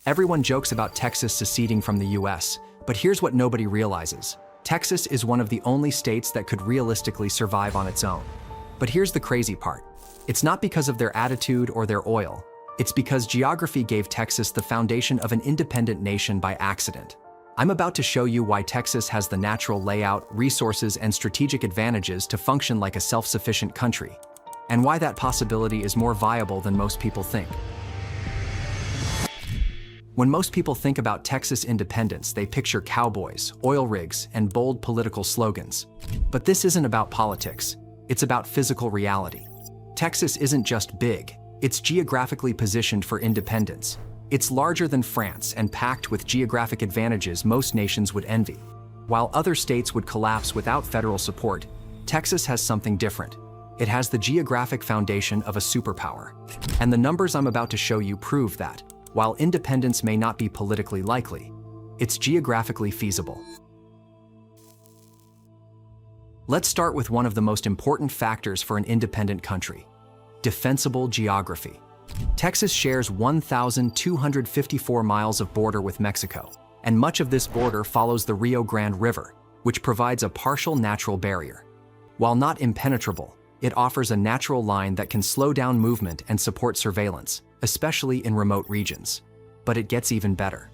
Everyone jokes about Texas seceding from the US, but here's what nobody realizes. Texas is one of the only states that could realistically survive on its own. But here's the crazy part. It's not because of their attitude or their oil. It's because geography gave Texas the foundation of an independent nation by accident. I'm about to show you why Texas has the natural layout, resources, and strategic advantages to function like a self-sufficient country, and why that possibility is more viable than most people think. When most people think about Texas independence, they picture cowboys, oil rigs, and bold political slogans. But this isn't about politics. It's about physical reality. Texas isn't just big, it's geographically positioned for independence. It's larger than France and packed with geographic advantages most nations would envy. While other states would collapse without federal support, Texas has something different. It has the geographic foundation of a superpower. And the numbers I'm about to show you prove that, while independence may not be politically likely, it's geographically feasible. Let's start with one of the most important factors for an independent country: defensible geography. Texas shares 1,254 miles of border with Mexico, and much of this border follows the Rio Grande River, which provides a partial natural barrier. While not impenetrable, it offers a natural line that can slow down movement and support surveillance, especially in remote regions. But it gets even better.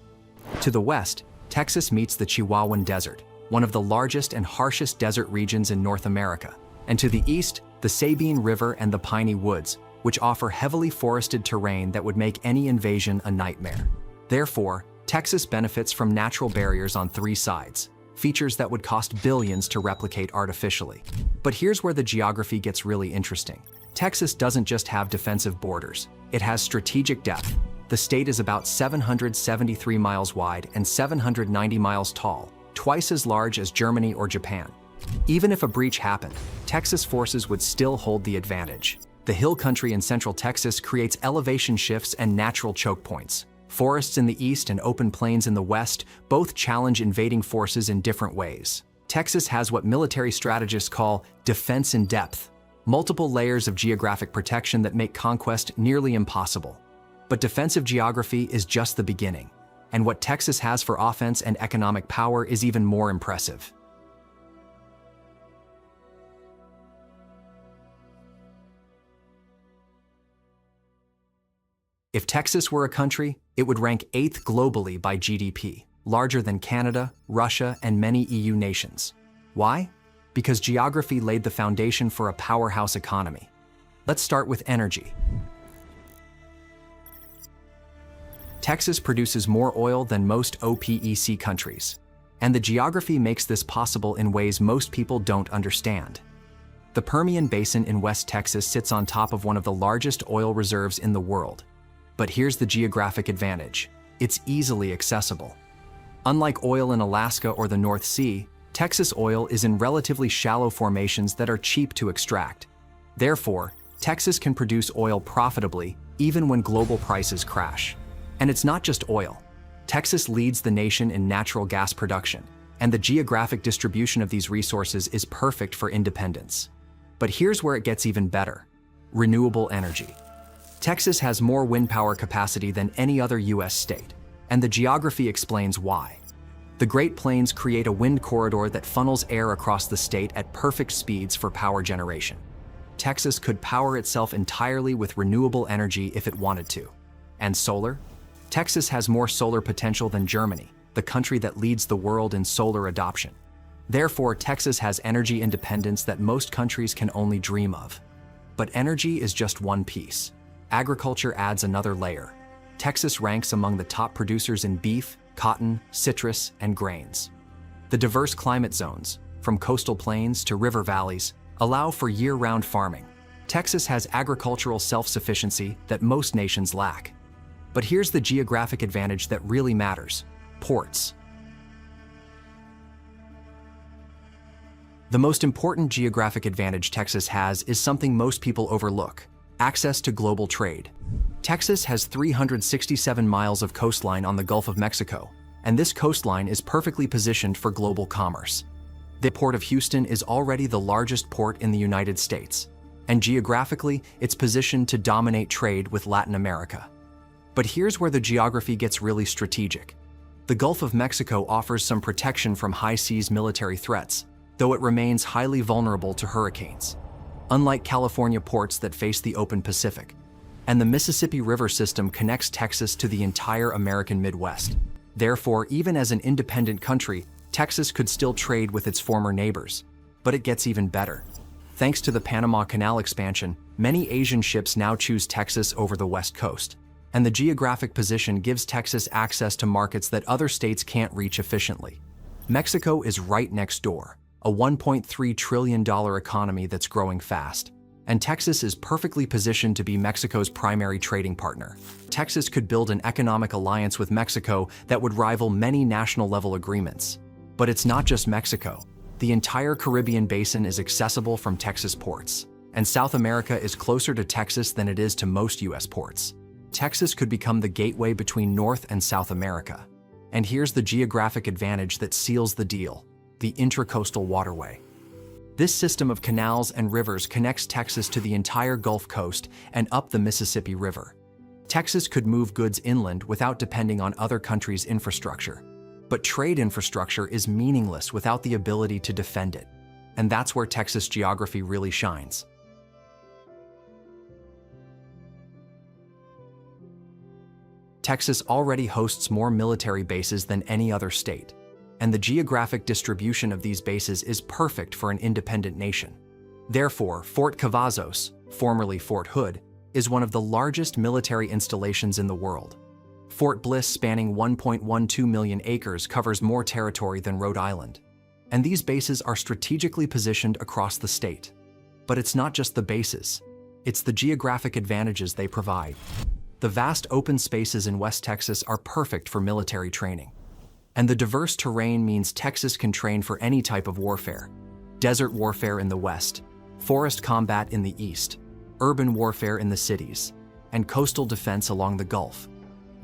To the west, Texas meets the Chihuahuan Desert, one of the largest and harshest desert regions in North America. And to the east, the Sabine River and the Piney Woods, which offer heavily forested terrain that would make any invasion a nightmare. Therefore, Texas benefits from natural barriers on three sides, features that would cost billions to replicate artificially. But here's where the geography gets really interesting. Texas doesn't just have defensive borders, it has strategic depth. The state is about 773 miles wide and 790 miles tall, twice as large as Germany or Japan. Even if a breach happened, Texas forces would still hold the advantage. The hill country in central Texas creates elevation shifts and natural choke points. Forests in the east and open plains in the west both challenge invading forces in different ways. Texas has what military strategists call defense in depth, multiple layers of geographic protection that make conquest nearly impossible. But defensive geography is just the beginning, and what Texas has for offense and economic power is even more impressive. If Texas were a country, it would rank 8th globally by GDP, larger than Canada, Russia, and many EU nations. Why? Because geography laid the foundation for a powerhouse economy. Let's start with energy. Texas produces more oil than most OPEC countries, and the geography makes this possible in ways most people don't understand. The Permian Basin in West Texas sits on top of one of the largest oil reserves in the world. But here's the geographic advantage: it's easily accessible. Unlike oil in Alaska or the North Sea, Texas oil is in relatively shallow formations that are cheap to extract. Therefore, Texas can produce oil profitably even when global prices crash. And it's not just oil. Texas leads the nation in natural gas production, and the geographic distribution of these resources is perfect for independence. But here's where it gets even better: renewable energy. Texas has more wind power capacity than any other US state, and the geography explains why. The Great Plains create a wind corridor that funnels air across the state at perfect speeds for power generation. Texas could power itself entirely with renewable energy if it wanted to. And solar? Texas has more solar potential than Germany, the country that leads the world in solar adoption. Therefore, Texas has energy independence that most countries can only dream of. But energy is just one piece. Agriculture adds another layer. Texas ranks among the top producers in beef, cotton, citrus, and grains. The diverse climate zones, from coastal plains to river valleys, allow for year-round farming. Texas has agricultural self-sufficiency that most nations lack. But here's the geographic advantage that really matters: ports. The most important geographic advantage Texas has is something most people overlook: access to global trade. Texas has 367 miles of coastline on the Gulf of Mexico, and this coastline is perfectly positioned for global commerce. The Port of Houston is already the largest port in the United States, and geographically, it's positioned to dominate trade with Latin America. But here's where the geography gets really strategic. The Gulf of Mexico offers some protection from high seas military threats, though it remains highly vulnerable to hurricanes. Unlike California ports that face the open Pacific, and the Mississippi River system connects Texas to the entire American Midwest. Therefore, even as an independent country, Texas could still trade with its former neighbors. But it gets even better. Thanks to the Panama Canal expansion, many Asian ships now choose Texas over the West Coast. And the geographic position gives Texas access to markets that other states can't reach efficiently. Mexico is right next door, a $1.3 trillion economy that's growing fast. And Texas is perfectly positioned to be Mexico's primary trading partner. Texas could build an economic alliance with Mexico that would rival many national-level agreements. But it's not just Mexico. The entire Caribbean basin is accessible from Texas ports, and South America is closer to Texas than it is to most U.S. ports. Texas could become the gateway between North and South America. And here's the geographic advantage that seals the deal: the Intracoastal Waterway. This system of canals and rivers connects Texas to the entire Gulf Coast and up the Mississippi River. Texas could move goods inland without depending on other countries' infrastructure. But trade infrastructure is meaningless without the ability to defend it. And that's where Texas geography really shines. Texas already hosts more military bases than any other state, and the geographic distribution of these bases is perfect for an independent nation. Therefore, Fort Cavazos, formerly Fort Hood, is one of the largest military installations in the world. Fort Bliss, spanning 1.12 million acres, covers more territory than Rhode Island. And these bases are strategically positioned across the state. But it's not just the bases, it's the geographic advantages they provide. The vast open spaces in West Texas are perfect for military training. And the diverse terrain means Texas can train for any type of warfare: desert warfare in the west, forest combat in the east, urban warfare in the cities, and coastal defense along the Gulf.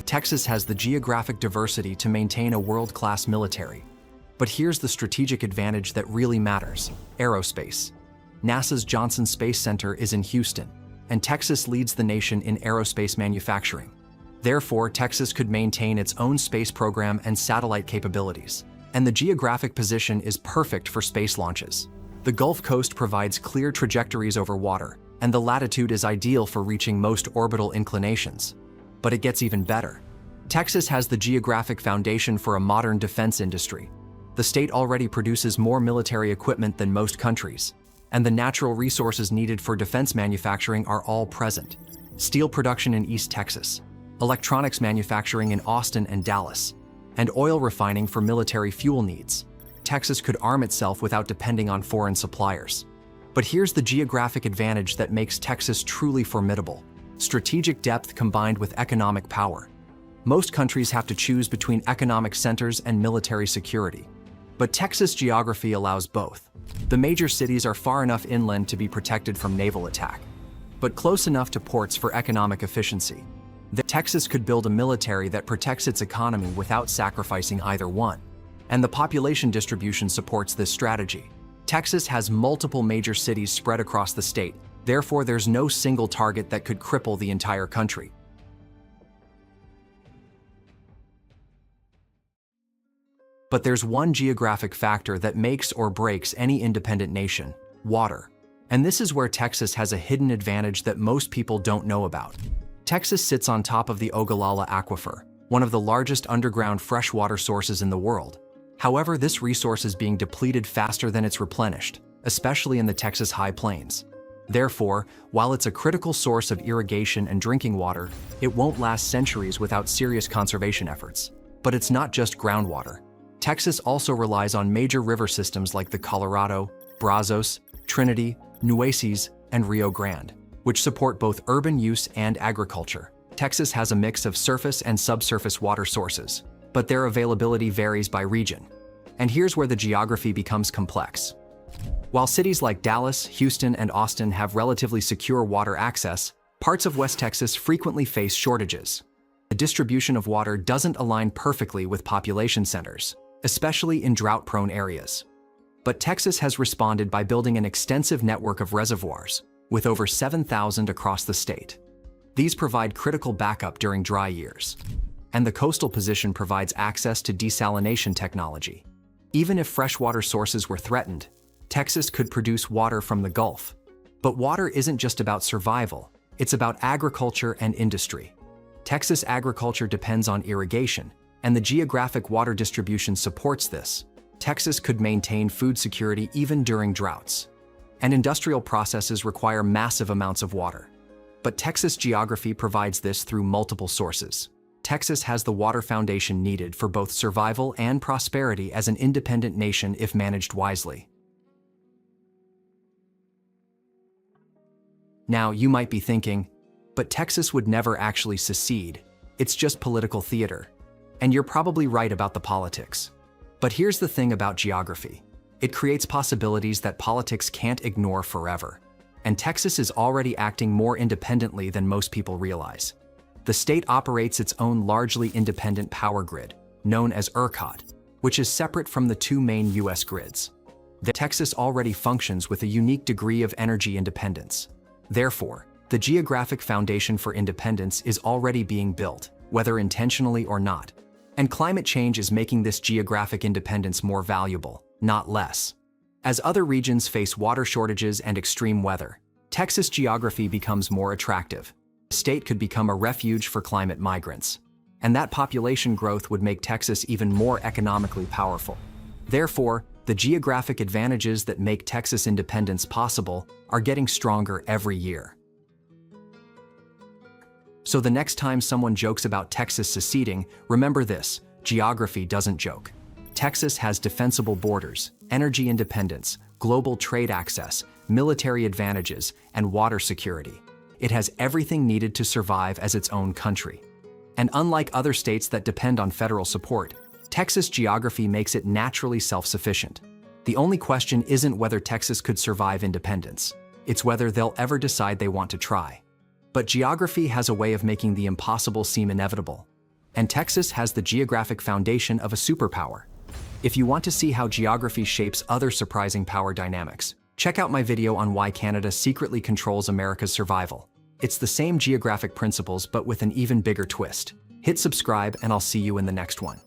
Texas has the geographic diversity to maintain a world-class military. But here's the strategic advantage that really matters: aerospace. NASA's Johnson Space Center is in Houston, and Texas leads the nation in aerospace manufacturing. Therefore, Texas could maintain its own space program and satellite capabilities. And the geographic position is perfect for space launches. The Gulf Coast provides clear trajectories over water, and the latitude is ideal for reaching most orbital inclinations. But it gets even better. Texas has the geographic foundation for a modern defense industry. The state already produces more military equipment than most countries, and the natural resources needed for defense manufacturing are all present. Steel production in East Texas, electronics manufacturing in Austin and Dallas, and oil refining for military fuel needs. Texas could arm itself without depending on foreign suppliers. But here's the geographic advantage that makes Texas truly formidable: strategic depth combined with economic power. Most countries have to choose between economic centers and military security. But Texas geography allows both. The major cities are far enough inland to be protected from naval attack, but close enough to ports for economic efficiency. Texas could build a military that protects its economy without sacrificing either one. And the population distribution supports this strategy. Texas has multiple major cities spread across the state. Therefore, there's no single target that could cripple the entire country. But there's one geographic factor that makes or breaks any independent nation: water. And this is where Texas has a hidden advantage that most people don't know about. Texas sits on top of the Ogallala Aquifer, one of the largest underground freshwater sources in the world. However, this resource is being depleted faster than it's replenished, especially in the Texas High Plains. Therefore, while it's a critical source of irrigation and drinking water, it won't last centuries without serious conservation efforts. But it's not just groundwater. Texas also relies on major river systems like the Colorado, Brazos, Trinity, Nueces, and Rio Grande, which support both urban use and agriculture. Texas has a mix of surface and subsurface water sources, but their availability varies by region. And here's where the geography becomes complex. While cities like Dallas, Houston, and Austin have relatively secure water access, parts of West Texas frequently face shortages. The distribution of water doesn't align perfectly with population centers, especially in drought-prone areas. But Texas has responded by building an extensive network of reservoirs, with over 7,000 across the state. These provide critical backup during dry years. And the coastal position provides access to desalination technology. Even if freshwater sources were threatened, Texas could produce water from the Gulf. But water isn't just about survival, it's about agriculture and industry. Texas agriculture depends on irrigation, and the geographic water distribution supports this. Texas could maintain food security even during droughts. And industrial processes require massive amounts of water. But Texas geography provides this through multiple sources. Texas has the water foundation needed for both survival and prosperity as an independent nation if managed wisely. Now, you might be thinking, but Texas would never actually secede. It's just political theater. And you're probably right about the politics. But here's the thing about geography. It creates possibilities that politics can't ignore forever. And Texas is already acting more independently than most people realize. The state operates its own largely independent power grid, known as ERCOT, which is separate from the two main U.S. grids. Texas already functions with a unique degree of energy independence. Therefore, the geographic foundation for independence is already being built, whether intentionally or not. And climate change is making this geographic independence more valuable, not less. As other regions face water shortages and extreme weather, Texas geography becomes more attractive. The state could become a refuge for climate migrants. And that population growth would make Texas even more economically powerful. Therefore, the geographic advantages that make Texas independence possible are getting stronger every year. So the next time someone jokes about Texas seceding, remember this: geography doesn't joke. Texas has defensible borders, energy independence, global trade access, military advantages, and water security. It has everything needed to survive as its own country. And unlike other states that depend on federal support, Texas geography makes it naturally self-sufficient. The only question isn't whether Texas could survive independence. It's whether they'll ever decide they want to try. But geography has a way of making the impossible seem inevitable. And Texas has the geographic foundation of a superpower. If you want to see how geography shapes other surprising power dynamics, check out my video on why Canada secretly controls America's survival. It's the same geographic principles but with an even bigger twist. Hit subscribe and I'll see you in the next one.